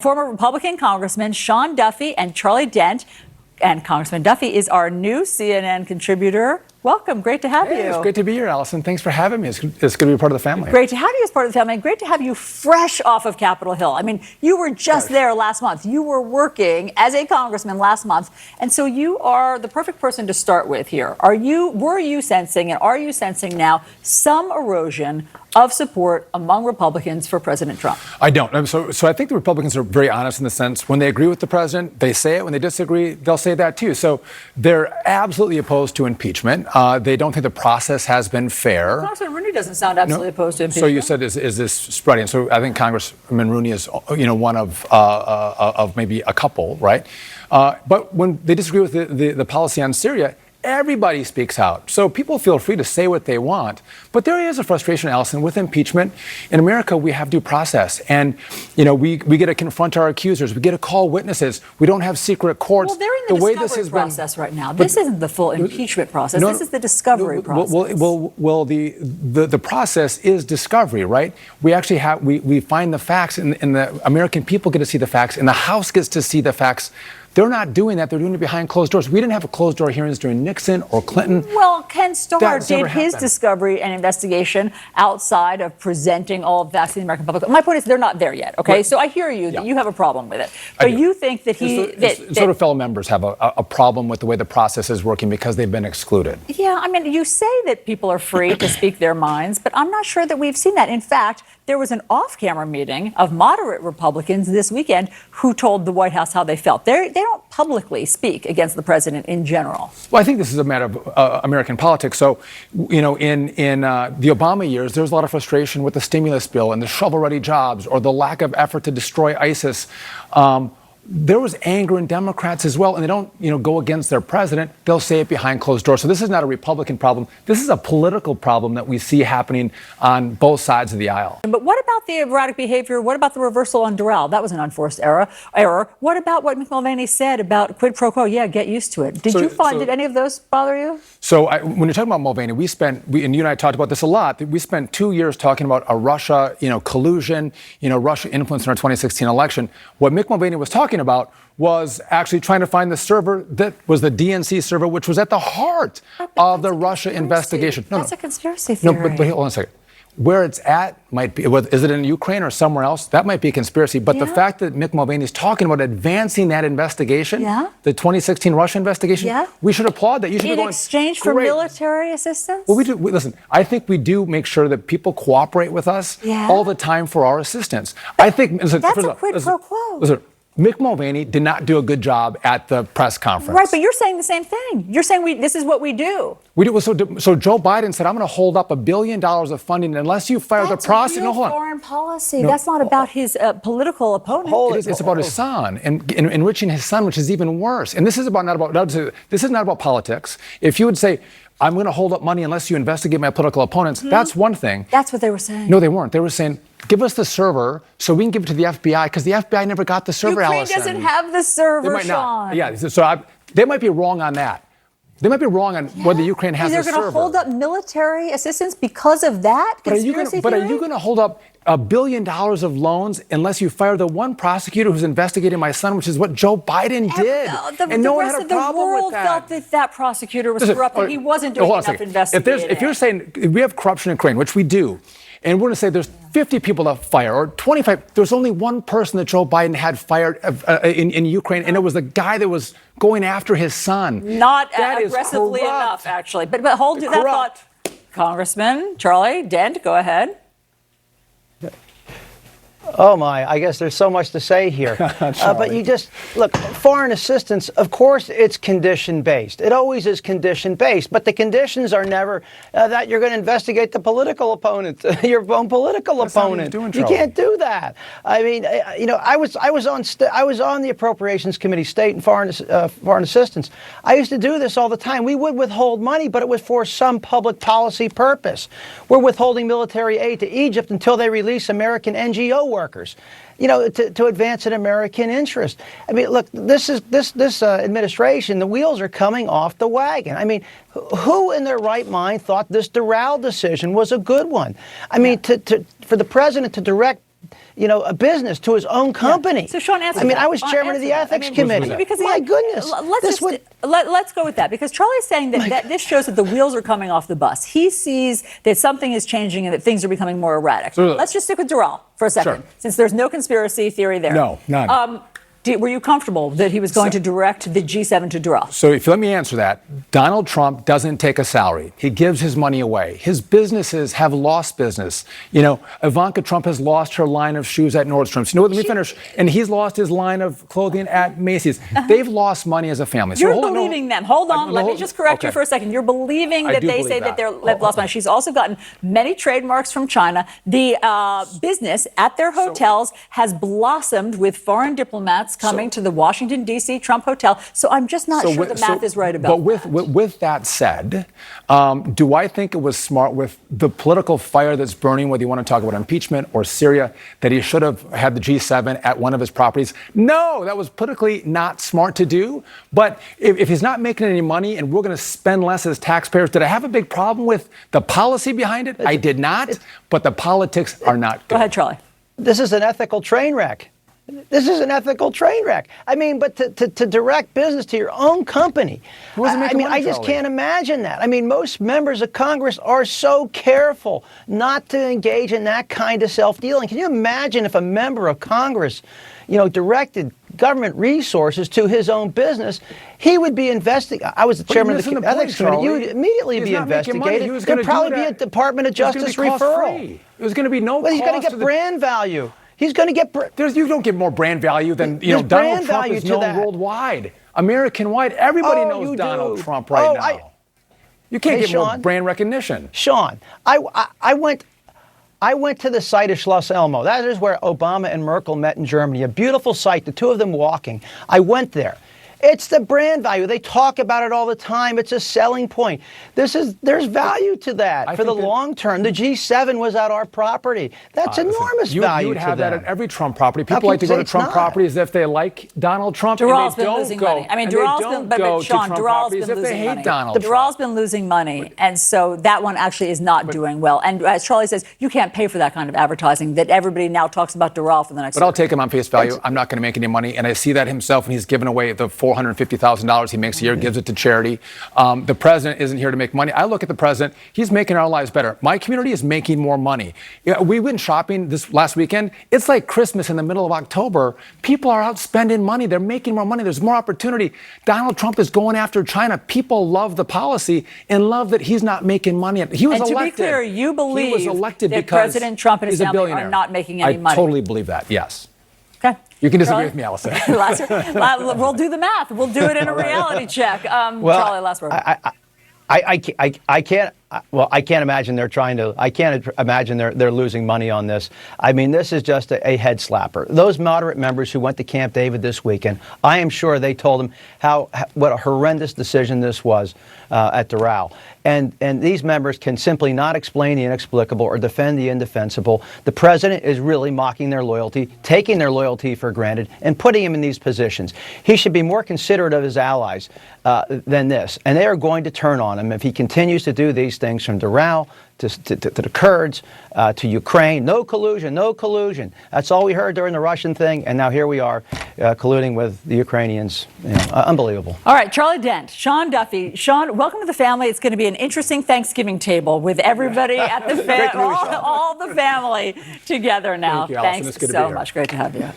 Former Republican Congressman Sean Duffy and Charlie Dent. And Congressman Duffy is our new CNN contributor. Welcome. Great to have you. It's great to be here, Allison. Thanks for having me. It's good to be part of the family. Great to have you as part of the family. And great to have you fresh off of Capitol Hill. I mean, you were just there last month. You were working as a congressman last month. And so you are the perfect person to start with here. Were you sensing and are you sensing now some erosion of support among Republicans for President Trump? I don't. So I think the Republicans are very honest in the sense when they agree with the president, they say it. When they disagree, they'll say that too. So they're absolutely opposed to impeachment. They don't think the process has been fair. Congressman Rooney doesn't sound absolutely opposed to impeachment. So you said, is this spreading? So I think Congressman Rooney is, one of maybe a couple, right? But when they disagree with the policy on Syria, everybody speaks out. So people feel free to say what they want. But there is a frustration, Allison, with impeachment. In America, we have due process. And, we get to confront our accusers. We get to call witnesses. We don't have secret courts. Well, they're in the discovery process right now. This isn't the full impeachment process. This is the discovery process. Well, the process is discovery, right? We actually we find the facts, and the American people get to see the facts, and the House gets to see the facts. They're not doing that. They're doing it behind closed doors. We didn't have closed door hearings during Nixon or Clinton. Well, Ken Starr did his discovery and investigation outside of presenting all of that to the American public. My point is they're not there yet, okay? Right. So I hear you that you have a problem with it. But you think that sort of fellow members have a problem with the way the process is working because they've been excluded. Yeah, I mean, you say that people are free to speak their minds, but I'm not sure that we've seen that. In fact, there was an off-camera meeting of moderate Republicans this weekend who told the White House how they felt. They don't publicly speak against the president in general. Well, I think this is a matter of American politics. So, in the Obama years, there was a lot of frustration with the stimulus bill and the shovel-ready jobs or the lack of effort to destroy ISIS. There was anger in Democrats as well, and they don't, go against their president. They'll say it behind closed doors. So this is not a Republican problem. This is a political problem that we see happening on both sides of the aisle. But what about the erratic behavior? What about the reversal on Doral? That was an unforced error. What about what Mick Mulvaney said about quid pro quo? Yeah, get used to it. Did any of those bother you? So when you're talking about Mulvaney, and you and I talked about this a lot. We spent 2 years talking about a Russia, collusion, Russia influence in our 2016 election. What Mick Mulvaney was talking about was actually trying to find the server that was the DNC server, which was at the heart of the Russia investigation. That's a conspiracy theory. But hold on a second. Where it's at might be, is it in Ukraine or somewhere else? That might be a conspiracy. But the fact that Mick Mulvaney is talking about advancing that investigation, the 2016 Russia investigation, we should applaud that. You should be going, in exchange for military assistance? Well, listen, I think we do make sure that people cooperate with us all the time for our assistance. I think that's a quid pro quo. Listen, Mick Mulvaney did not do a good job at the press conference. Right, but you're saying the same thing. You're saying this is what we do. So Joe Biden said, I'm going to hold up $1 billion of funding unless you fire the prosecutor. That's foreign policy. That's not about his political opponent. It's about his son and enriching his son, which is even worse. And this is not about politics. If you would say, I'm going to hold up money unless you investigate my political opponents, that's one thing. That's what they were saying. No, they weren't. They were saying, give us the server so we can give it to the FBI, because the FBI never got the server, Allison. Ukraine doesn't have the server, Sean. Yeah, so they might be wrong on that. They might be wrong on whether Ukraine has the server. They're going to hold up military assistance because of that conspiracy But are you going to hold up $1 billion of loans unless you fire the one prosecutor who's investigating my son, which is what Joe Biden did? And no one had a problem with that. The rest of the world felt that prosecutor was corrupt and he wasn't doing enough investigating. If you're saying we have corruption in Ukraine, which we do, and we're going to say there's 50 people to fire, or 25, there's only one person that Joe Biden had fired in Ukraine, and it was the guy that was going after his son. Not aggressively enough, actually. But hold that thought. Congressman Charlie Dent, go ahead. Oh, my. I guess there's so much to say here. But you just, look, foreign assistance, of course, it's condition-based. It always is condition-based. But the conditions are never that you're going to investigate the political opponent, your own political opponent. You can't do that. I mean, I was on the Appropriations Committee, State and Foreign Assistance. I used to do this all the time. We would withhold money, but it was for some public policy purpose. We're withholding military aid to Egypt until they release American NGO workers, to advance an American interest. I mean, look, this administration, the wheels are coming off the wagon. I mean, who in their right mind thought this Doral decision was a good one? I mean, for the president to direct a business to his own company. So Sean, answer I mean, that. I was chairman of the Answer that. ethics committee. Because My goodness. Let's go with that, because Charlie's saying that this shows that the wheels are coming off the bus. He sees that something is changing and that things are becoming more erratic. Let's just stick with Doral for a second, since there's no conspiracy theory there. No, none. Were you comfortable that he was going to direct the G7 to Doral? So if you let me answer that, Donald Trump doesn't take a salary. He gives his money away. His businesses have lost business. Ivanka Trump has lost her line of shoes at Nordstrom's. Let me finish. And he's lost his line of clothing at Macy's. They've lost money as a family. You're believing them. Hold on. Let me just correct you for a second. You're believing that they say that they've lost money. She's also gotten many trademarks from China. The business at their hotels has blossomed with foreign diplomats coming to the Washington, D.C. Trump Hotel. So I'm just not sure the math is right about that. But with that said, do I think it was smart, with the political fire that's burning, whether you want to talk about impeachment or Syria, that he should have had the G7 at one of his properties? No, that was politically not smart to do. But if he's not making any money and we're going to spend less as taxpayers, did I have a big problem with the policy behind it? I did not. But the politics are not good. Go ahead, Charlie. This is an ethical train wreck. This is an ethical train wreck. I mean, but to direct business to your own company, I just can't imagine that. I mean, most members of Congress are so careful not to engage in that kind of self-dealing. Can you imagine if a member of Congress, directed government resources to his own business? He would be investigated. I was the chairman of the ethics committee. You would immediately be investigated. There'd probably be a Department of Justice referral. It was going to be no cost. He's going to get brand value. He's going to get. You don't get more brand value than Donald Trump is known worldwide, American-wide. Everybody knows Donald Trump right now. You can't get more brand recognition. Sean, I went to the site of Schloss Elmo. That is where Obama and Merkel met in Germany. A beautiful site, the two of them walking. I went there. It's the brand value. They talk about it all the time. It's a selling point. There's value to that for the long term. The G7 was at our property. That's enormous value. You would have that at every Trump property. People like to go to Trump properties if they like Donald Trump. Dural's been losing money. I mean, Dural's been, but Sean, Dural's been losing money. Dural's been losing money, and so that one actually is not doing well. And as Charlie says, you can't pay for that kind of advertising that everybody now talks about Dural for the next. But I'll take him on face value. I'm not going to make any money, and I see that himself, and he's given away the $450,000 he makes a year, gives it to charity. The president isn't here to make money. I look at the president, he's making our lives better. My community is making more money. We went shopping this last weekend. It's like Christmas in the middle of October. People are out spending money. They're making more money. There's more opportunity. Donald Trump is going after China. People love the policy and love that he's not making money. He was elected. To be clear, you believe he was elected that because President Trump and his family are not making any money? I totally believe that, yes. Okay. You can disagree with me, Allison. We'll do the math. We'll do it in a reality check. Charlie, last word. I can't. Well, I can't imagine they're trying to. I can't imagine they're losing money on this. I mean, this is just a head slapper. Those moderate members who went to Camp David this weekend, I am sure they told them what a horrendous decision this was at Doral. And these members can simply not explain the inexplicable or defend the indefensible. The president is really mocking their loyalty, taking their loyalty for granted, and putting him in these positions. He should be more considerate of his allies than this. And they are going to turn on him if he continues to do these things, from Doral to the Kurds to Ukraine. No collusion, no collusion. That's all we heard during the Russian thing. And now here we are colluding with the Ukrainians. Unbelievable. All right, Charlie Dent, Sean Duffy. Sean, welcome to the family. It's going to be an interesting Thanksgiving table with everybody at the all the family together now. Thank you, Allison. Thanks so much. Great to have you.